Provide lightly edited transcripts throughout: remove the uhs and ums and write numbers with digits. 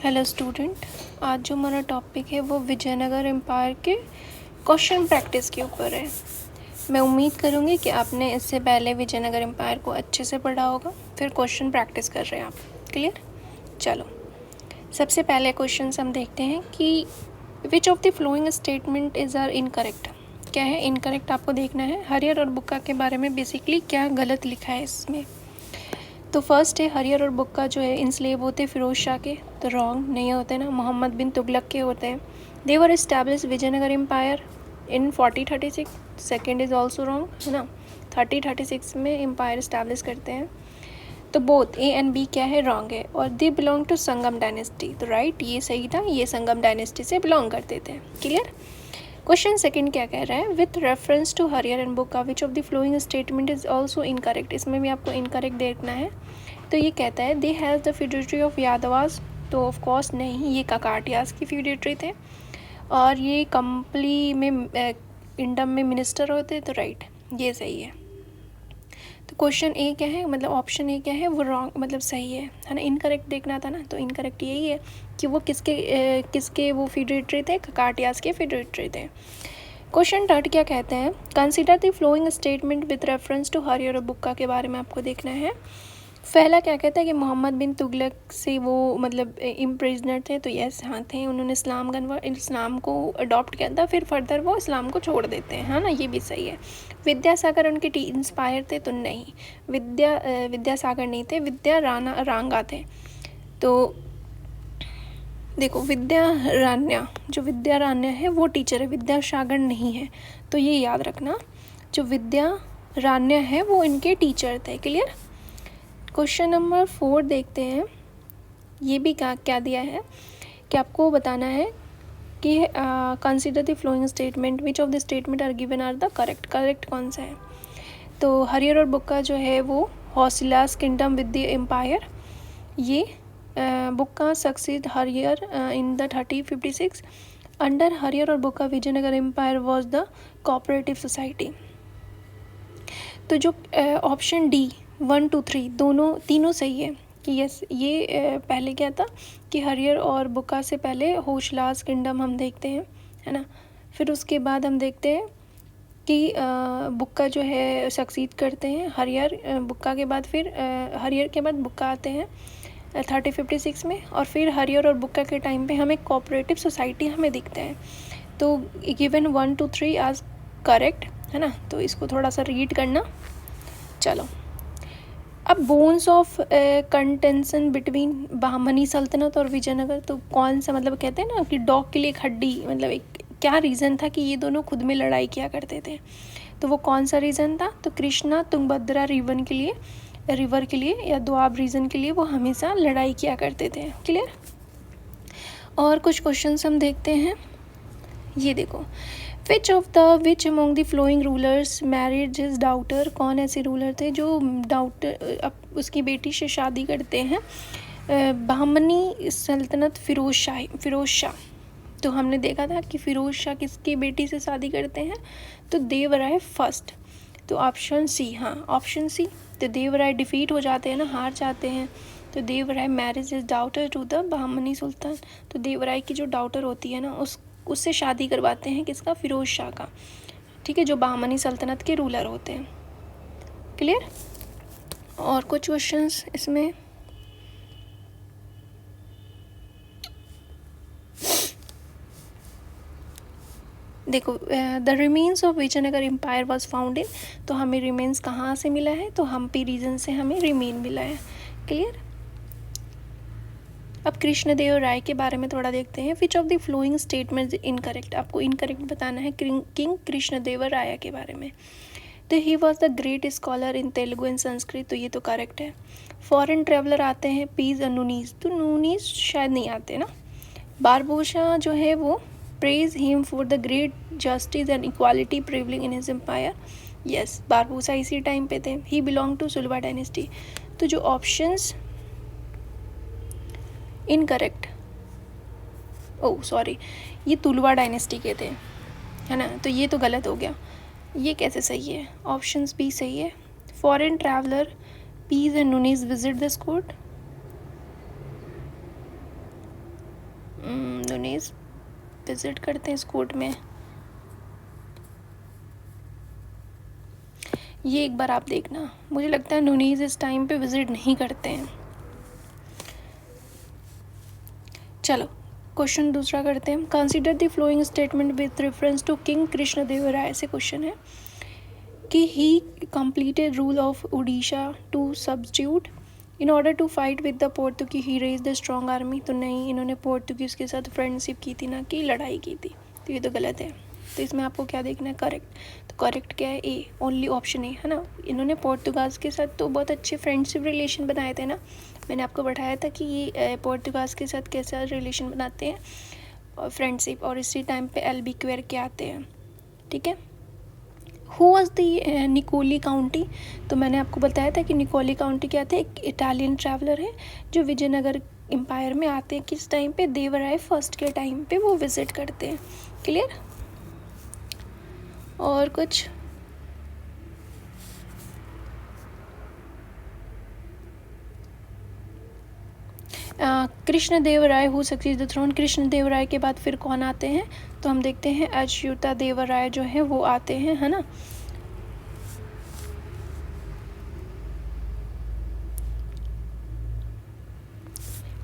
Hello student, आज जो हमारा टॉपिक है वो विजयनगर एम्पायर के क्वेश्चन प्रैक्टिस के ऊपर है। मैं उम्मीद करूँगी कि आपने इससे पहले विजयनगर एम्पायर को अच्छे से पढ़ा होगा, फिर क्वेश्चन प्रैक्टिस कर रहे हैं आप। क्लियर? चलो, सबसे पहले क्वेश्चन हम देखते हैं कि which of the following statement is are incorrect. क्या है इनकरेक्ट, आपको देखना है हरियर और बुक्का के बारे में बेसिकली क्या गलत लिखा है इसमें। तो फर्स्ट है हरियर और बुक्का जो है इंस्लेव होते फ़िरोज़ शाह के, तो रॉन्ग नहीं होते ना, मोहम्मद बिन तुगलक के होते हैं। They were establish Vijayanagar empire in 4036, second is also wrong है ना, 3036 में एम्पायर इस्टेब्लिश करते हैं। तो बोथ ए एंड बी क्या है, रॉन्ग है। और they belong to Sangama dynasty, तो राइट ये सही था, ये संगम डायनेस्टी से बिलोंग करते थे। क्लियर? क्वेश्चन सेकंड क्या कह रहा है, विथ रेफरेंस टू हरियर and Bukka which of the following statement is also incorrect. इसमें भी आपको इनकरेक्ट देखना है। तो ये कहता है they has the feudatory of Yadavas, तो ऑफ कोर्स नहीं, ये ककाटियास की फ्यूडिटरी थे। और ये कंपली में इंडम में मिनिस्टर होते, तो राइट ये सही है। तो क्वेश्चन ए क्या है, मतलब ऑप्शन ए क्या है, वो रॉन्ग मतलब सही है ना, इनकरेक्ट देखना था ना, तो इनकरेक्ट यही है कि वो किसके वो फ्यूडिटरी थे, ककाटियास के फ्यूडिटरी थे। क्वेश्चन थर्ड क्या कहते हैं, consider the following statement with reference to Harihara और बुक्का के बारे में आपको देखना है। पहला क्या कहता है कि मोहम्मद बिन तुगलक से वो मतलब इम्प्रिजनर थे, तो यस हाँ थे, उन्होंने इस्लाम को अडॉप्ट किया था, फिर फर्दर वो इस्लाम को छोड़ देते हैं, है ना, ये भी सही है। विद्यासागर उनके इंस्पायर थे, तो नहीं, विद्यासागर नहीं थे, विद्या रांगा थे। तो देखो विद्यारण्य है वो टीचर है, विद्यासागर नहीं है, तो ये याद रखना, जो विद्यारण्य है वो इनके टीचर थे। क्लियर? क्वेश्चन नंबर 4 देखते हैं। ये भी क्या दिया है कि आपको बताना है कि consider the following statement, which of the statement are given are the correct कौन सा है। तो हरियर और बुक्का जो है वो हौसिलास किंगडम विद द एम्पायर, ये बुक्का सक्सीड हरियर इन द 3056। अंडर हरियर और Bukka Vijayanagar empire was the cooperative society. तो जो ऑप्शन डी 1 2 3 तीनों सही है कि यस, ये पहले क्या था कि हरियर और बुक्का से पहले होशलास किंगडम हम देखते हैं, है ना, फिर उसके बाद हम देखते हैं कि बुक्का जो है सक्सीड करते हैं, हरियर बुक्का के बाद फिर हरियर के बाद बुक्का आते हैं 3056 में, और फिर हरियर और बुक्का के टाइम पे हमें कोऑपरेटिव सोसाइटी हमें दिखते हैं। तो गिवन 1 2 3 आज करेक्ट है ना, तो इसको थोड़ा सा रीड करना। चलो, अब bones of contention between Bahmani सल्तनत और विजयनगर, तो कौन सा, मतलब कहते हैं ना कि डॉग के लिए एक हड्डी, मतलब एक क्या रीज़न था कि ये दोनों खुद में लड़ाई किया करते थे, तो वो कौन सा रीज़न था। तो कृष्णा तुंगभद्रा रिवर के लिए या दोआब रीजन के लिए वो हमेशा लड़ाई किया करते थे। क्लियर? और कुछ क्वेश्चंस हम देखते हैं। ये देखो, which among the flowing rulers married his daughter, कौन ऐसे रूलर थे जो डाउटर उसकी बेटी से शादी करते हैं। बहमनी सल्तनत फिरोज शाह। तो हमने देखा था कि फिरोज शाह किसकी बेटी से शादी करते हैं, तो देवराय फर्स्ट। तो ऑप्शन सी, हाँ ऑप्शन सी। तो देवराय डिफीट हो जाते हैं ना, हार जाते हैं, तो Devaraya marriage is daughter to the Bahmani sultan. तो देवराय की जो डाउटर होती है ना, उससे शादी करवाते हैं किसका, फिरोज शाह का, ठीक है, जो बहमनी सल्तनत के रूलर होते हैं। क्लियर? और कुछ क्वेश्चंस इसमें, देखो, the remains of Vijayanagara empire was found in, तो हमें रिमेन्स कहाँ से मिला है, तो हम्पी रीजन से हमें रिमेन मिला है। क्लियर? अब कृष्णदेव राय के बारे में थोड़ा देखते हैं। विच of the following statement incorrect, आपको इनकरेक्ट बताना है किंग कृष्णदेव राय के बारे में। तो he was the great scholar in Telugu and Sanskrit, तो ये तो करेक्ट है। फॉरेन ट्रेवलर आते हैं पीज और नूनीस, तो नूनीस शायद नहीं आते ना। बारबोसा जो है वो praise him for the great justice and equality prevailing in his empire, yes Barbosa इसी टाइम पे थे। He belong to Saluva dynasty. तो जो ऑप्शंस इनकरेक्ट, ओह सॉरी, ये तुलवा डायनेस्टी के थे, है ना, तो ये तो गलत हो गया। ये कैसे सही है, ऑप्शंस बी सही है। Foreign traveller Paes and Nunes visit this court, Nuniz visit करते हैं इस कोर्ट में। ये एक बार आप देखना, मुझे लगता है नुनीज इस टाइम पे विजिट नहीं करते हैं। चलो क्वेश्चन दूसरा करते हैं। Consider the following statement with reference to king Krishnadevaraya से क्वेश्चन है कि he completed rule of Orissa to substitute in order to fight with the Portuguese he raise the strong army. तो नहीं, इन्होंने पोर्तुगीज़ के साथ फ्रेंडशिप की थी, ना कि लड़ाई की थी, तो ये तो गलत है। तो इसमें आपको क्या देखना है? करेक्ट। तो करेक्ट क्या है? ए, ओनली ऑप्शन ए, है ना। इन्होंने पोर्तुगाज के साथ तो बहुत अच्छे फ्रेंडशिप रिलेशन बनाए थे ना, मैंने आपको बताया था कि ये पोर्तुगाज के साथ कैसा रिलेशन बनाते हैं और फ्रेंडशिप, और इसी टाइम पे एल्बुक्वेर्क के आते हैं, ठीक है। Who was the Nicolo Conti? तो मैंने आपको बताया था कि निकोली काउंटी क्या थे, एक इटालियन ट्रैवलर है जो विजयनगर एम्पायर में आते हैं। किस टाइम पे? देवराय फर्स्ट के टाइम पे वो विजिट करते हैं। क्लियर? और कुछ? Krishnadevaraya who succeed the throne, Krishnadevaraya के बाद फिर कौन आते हैं? तो हम देखते हैं अच्युता देवराय जो है वो आते हैं, है ना।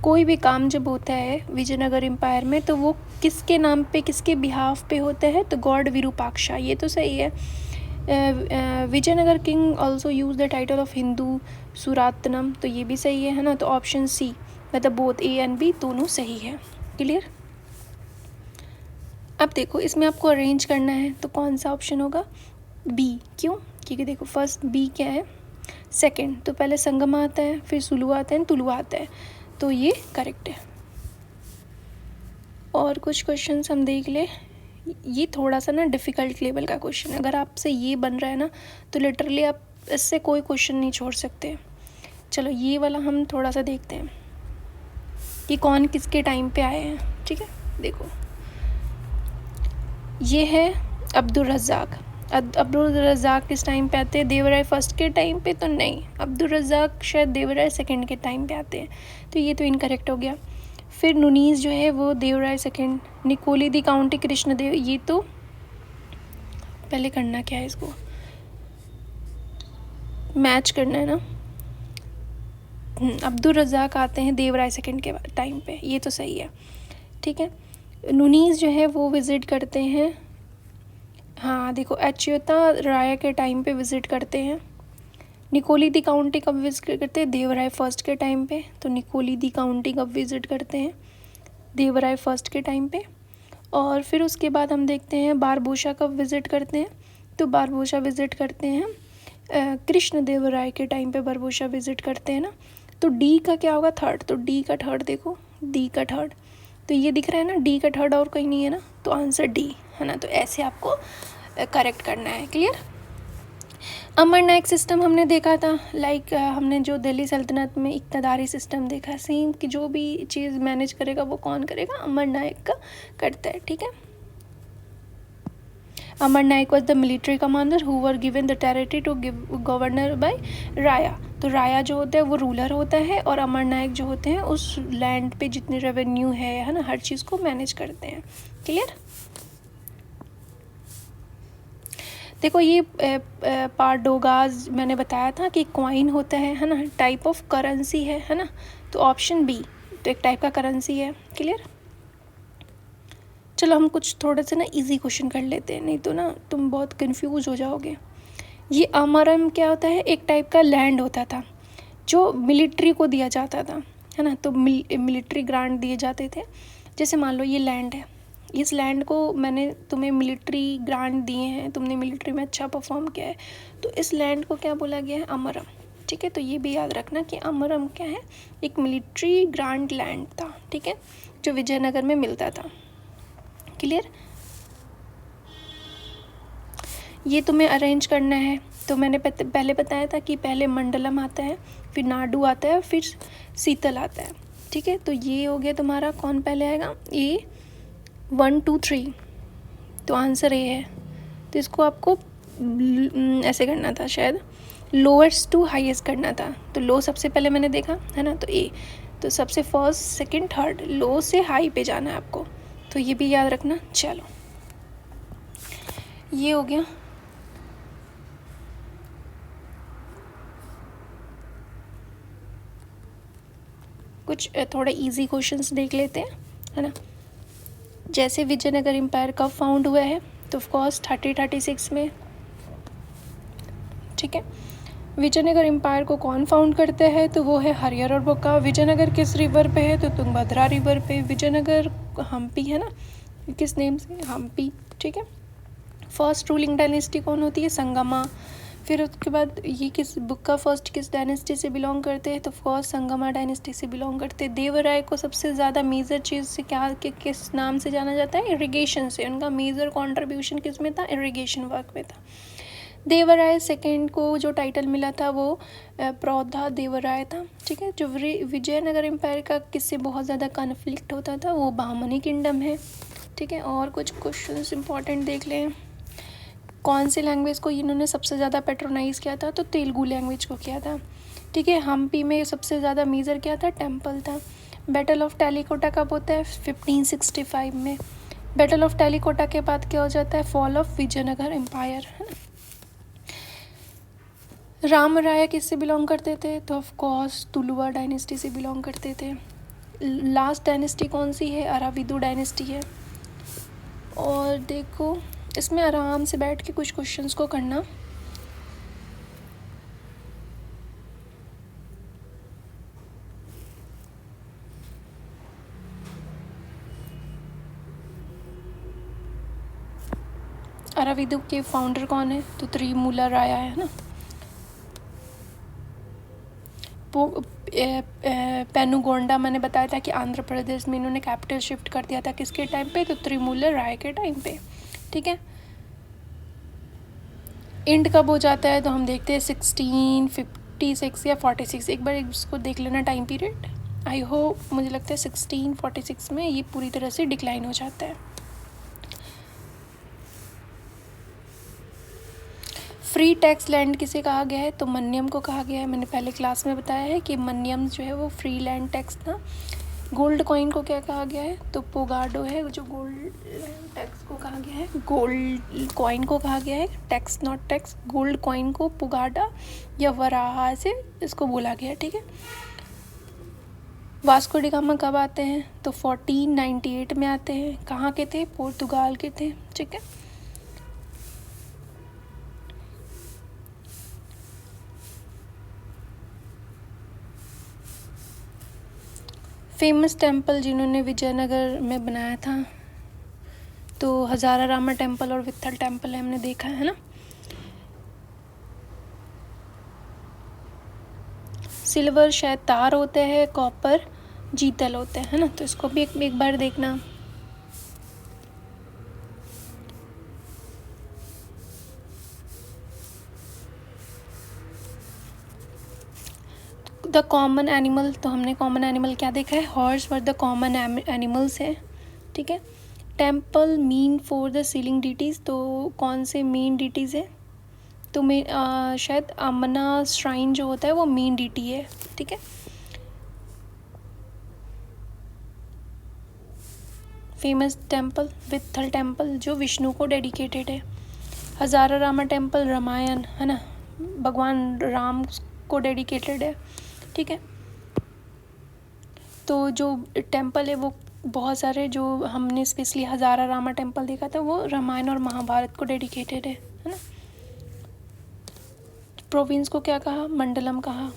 कोई भी काम जब होता है विजयनगर एम्पायर में तो वो किसके नाम पे, किसके बिहाफ पे होता है? तो गॉड विरूपाक्षा, ये तो सही है। Vijayanagar king also use the title of Hindu Suratrana, तो ये भी सही है ना। तो ऑप्शन सी, मतलब बोथ ए एंड बी दोनों सही है। क्लियर? अब देखो इसमें आपको अरेंज करना है, तो कौन सा ऑप्शन होगा? बी। क्यों? क्योंकि देखो फर्स्ट बी क्या है, सेकंड, तो पहले संगम आता है, फिर सुलु आता है, तुलु आता है, तो ये करेक्ट है। और कुछ क्वेश्चंस हम देख ले। ये थोड़ा सा ना डिफ़िकल्ट लेवल का क्वेश्चन है, अगर आपसे ये बन रहा है ना तो लिटरली आप इससे कोई क्वेश्चन नहीं छोड़ सकते। चलो ये वाला हम थोड़ा सा देखते हैं कि कौन किसके टाइम पे आए हैं, ठीक है। देखो ये है अब्दुल रज़ाक। अब्दुल रज़ाक किस टाइम पे आते हैं? देवराय फर्स्ट के टाइम पे तो नहीं, अब्दुल रज़ाक शायद देवराय सेकंड के टाइम पे आते हैं, तो ये तो इनकरेक्ट हो गया। फिर नुनीज़ जो है वो देवराय सेकंड, निकोली दी काउंटी कृष्णदेव, ये तो पहले करना क्या है, इसको मैच करना है ना। अब्दुल रज़ाक आते हैं देवराय सेकंड के टाइम पे, ये तो सही है, ठीक है। नुनीज़ जो है वो विज़िट करते हैं, हाँ देखो अच्युता राय के टाइम पे विज़िट करते हैं। निकोली दी काउंटी कब विज़िट करते हैं? देवराय फर्स्ट के टाइम पे, तो निकोली दी काउंटी कब विज़िट करते हैं? देवराय फर्स्ट के टाइम पे। और फिर उसके बाद हम देखते हैं बारबोसा कब विज़िट करते हैं? तो बारबोसा विज़िट करते हैं कृष्ण देवराय के टाइम पे बारबोसा विज़िट करते हैं ना। तो डी का क्या होगा? थर्ड। तो डी का थर्ड देखो, डी का थर्ड, तो ये दिख रहा है ना, डी का थर्ड और कहीं नहीं है ना, तो आंसर डी है ना। तो ऐसे आपको करेक्ट करना है। क्लियर? अमर नायक सिस्टम हमने देखा था, लाइक हमने जो दिल्ली सल्तनत में इक़्तिदारी सिस्टम देखा, सेम कि जो भी चीज़ मैनेज करेगा वो कौन करेगा? अमर नायक का करता है, ठीक है। Amara Nayaka was the military commander who were given the territory to governor by Raya. तो राया जो होता है वो रूलर होता है, और अमर नायक जो होते हैं उस लैंड पे जितने रेवेन्यू है ना, हर चीज़ को मैनेज करते हैं। क्लियर? देखो ये पारडोगाज मैंने बताया था कि कॉइन होता है ना, टाइप ऑफ करेंसी है ना। तो ऑप्शन बी, तो एक टाइप का करेंसी है। क्लियर? चलो हम कुछ थोड़े से ना इजी क्वेश्चन कर लेते हैं, नहीं तो ना तुम बहुत कंफ्यूज हो जाओगे। ये अमरम क्या होता है? एक टाइप का लैंड होता था जो मिलिट्री को दिया जाता था, है ना। तो मिलिट्री ग्रांट दिए जाते थे। जैसे मान लो ये लैंड है, इस लैंड को मैंने तुम्हें मिलिट्री ग्रांट दिए हैं, तुमने मिलिट्री में अच्छा परफॉर्म किया है, तो इस लैंड को क्या बोला गया है? अमरम, ठीक है। तो ये भी याद रखना कि अमरम क्या है? एक मिलिट्री ग्रांट लैंड था, ठीक है, जो विजयनगर में मिलता था। क्लियर? ये तुम्हें अरेंज करना है। तो मैंने पहले बताया था कि पहले मंडलम आता है, फिर नाडु आता है, फिर शीतल आता है, ठीक है। तो ये हो गया तुम्हारा, कौन पहले आएगा? ए 1 2 3, तो आंसर ए है। तो इसको आपको ऐसे करना था, शायद लोअर्स टू हाईएस्ट करना था। तो लो सबसे पहले मैंने देखा है ना, तो ए। तो सबसे फर्स्ट सेकंड थर्ड, लो से हाई पे जाना है आपको, तो ये भी याद रखना। चलो ये हो गया। कुछ थोड़े इजी क्वेश्चंस देख लेते हैं, है ना। जैसे विजयनगर एम्पायर कब फाउंड हुआ है, तो ऑफकोर्स 3036 में, ठीक है। विजयनगर एम्पायर को कौन फाउंड करते हैं, तो वो है हरिहर और बुक्का। विजयनगर किस रिवर पे है, तो तुंगभद्रा रिवर पे। विजयनगर हम्पी है ना, किस नेम से, हम्पी, ठीक है। फर्स्ट रूलिंग डायनेस्टी कौन होती है, संगमा। फिर उसके बाद ये किस बुक्का फर्स्ट किस डायनेस्टी से बिलोंग करते हैं, तो ऑफकोर्स संगमा डायनेस्टी से बिलोंग करते हैं। देवराय को सबसे ज़्यादा मेजर चीज़ से क्या किस नाम से जाना जाता है, इरिगेशन से। उनका मेजर कंट्रीब्यूशन किस में था, इरिगेशन वर्क में था। देवराय सेकंड को जो टाइटल मिला था वो प्रौधा देवराय था, ठीक है। जो विजयनगर एम्पायर का किससे बहुत ज़्यादा कन्फ्लिक्ट होता था, वो बहमनी किंगडम है, ठीक है। और कुछ क्वेश्चंस इंपॉर्टेंट देख लें। कौन से लैंग्वेज को इन्होंने सबसे ज़्यादा पेट्रोनाइज़ किया था, तो तेलुगु लैंग्वेज को किया था, ठीक है। हम्पी में सबसे ज़्यादा मेजर क्या था, टेम्पल था। बैटल ऑफ टेलीकोटा कब होता है, 1565 में। बैटल ऑफ टेलीकोटा के बाद क्या हो जाता है, फॉल ऑफ विजयनगर एम्पायर, है ना। राम राय किससे बिलोंग करते थे, तो ऑफ कोर्स तुलुवा डायनेस्टी से बिलोंग करते थे। लास्ट डायनेस्टी कौन सी है, अराविदु डायनेस्टी है। और देखो इसमें आराम से बैठ के कुछ क्वेश्चंस को करना। अराविदु के फाउंडर कौन है, तो त्रिमूला राया है ना। पेनुगोंडा मैंने बताया था कि आंध्र प्रदेश में इन्होंने कैपिटल शिफ्ट कर दिया था, किसके टाइम पे, तो त्रिमूला राय के टाइम पे, ठीक है। इंड कब हो जाता है, तो हम देखते हैं 1656 या 46। एक बार इसको देख लेना टाइम पीरियड। आई होप, मुझे लगता है 1646 में ये पूरी तरह से डिक्लाइन हो जाता है। फ्री टैक्स लैंड किसे कहा गया है, तो मन्यम को कहा गया है। मैंने पहले क्लास में बताया है कि मन्यम जो है वो फ्री लैंड टैक्स था। गोल्ड कॉइन को क्या कहा गया है, तो पोगाडो है, जो गोल्ड टैक्स को कहा गया है। गोल्ड कॉइन को कहा गया है tax, not tax. Gold coin को पुगाडा या वराहा से इसको बोला गया है, ठीक है। वास्को डी गामा कब आते हैं, तो 1498 में आते हैं। कहाँ के थे, पुर्तगाल के थे, ठीक है। फेमस टेम्पल जिन्होंने विजयनगर में बनाया था, तो हजारा रामा टेम्पल और विट्ठल टेम्पल है, हमने देखा है ना। सिल्वर शायद तार होते हैं, कॉपर जीतल होते हैं, है ना। तो इसको भी एक बार देखना। द कॉमन एनिमल, तो हमने कॉमन एनिमल क्या देखा है, horse were the common animals है, ठीक है। Temple mean for the ceiling deities, तो कौन से मेन डिटीज़ है, तो शायद अमना श्राइन जो होता है वो मेन डिटी है, ठीक है। फेमस टेम्पल विट्ठल टेम्पल जो विष्णु को डेडिकेटेड है। हजारा रामा टेम्पल रामायण, है ना, भगवान राम को डेडिकेटेड है, ठीक है। तो जो टेम्पल है वो बहुत सारे, जो हमने स्पेशली हजारा रामा टेम्पल देखा था वो रामायण और महाभारत को डेडिकेटेड है ना। प्रोविंस को क्या कहा, मंडलम कहा।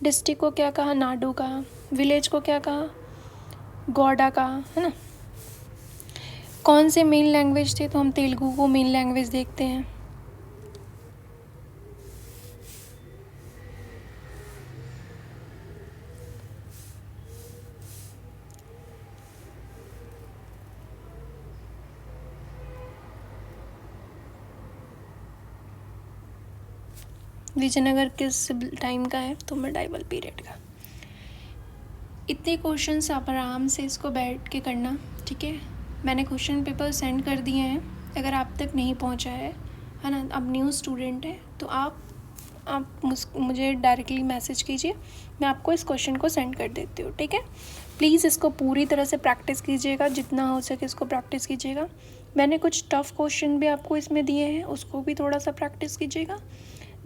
डिस्ट्रिक्ट को क्या कहा, नाडू कहा। विलेज को क्या कहा, गौडा कहा, है ना। कौन से मेन लैंग्वेज थे, तो हम तेलुगु को मेन लैंग्वेज देखते हैं। विजयनगर किस टाइम का है, तो मेडाइवल पीरियड का। इतने क्वेश्चंस आप आराम से इसको बैठ के करना, ठीक है। मैंने क्वेश्चन पेपर सेंड कर दिए हैं, अगर आप तक नहीं पहुंचा है ना, आप न्यू स्टूडेंट है तो आप आप मुझे डायरेक्टली मैसेज कीजिए, मैं आपको इस क्वेश्चन को सेंड कर देती हूँ, ठीक है। प्लीज़ इसको पूरी तरह से प्रैक्टिस कीजिएगा, जितना हो सके इसको प्रैक्टिस कीजिएगा। मैंने कुछ टफ़ क्वेश्चन भी आपको इसमें दिए हैं, उसको भी थोड़ा सा प्रैक्टिस कीजिएगा।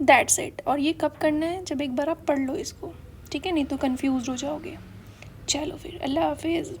That's it. और ये कब करना है, जब एक बार आप पढ़ लो इसको, ठीक है, नहीं तो कंफ्यूज हो जाओगे। चलो फिर, अल्लाह हाफिज़।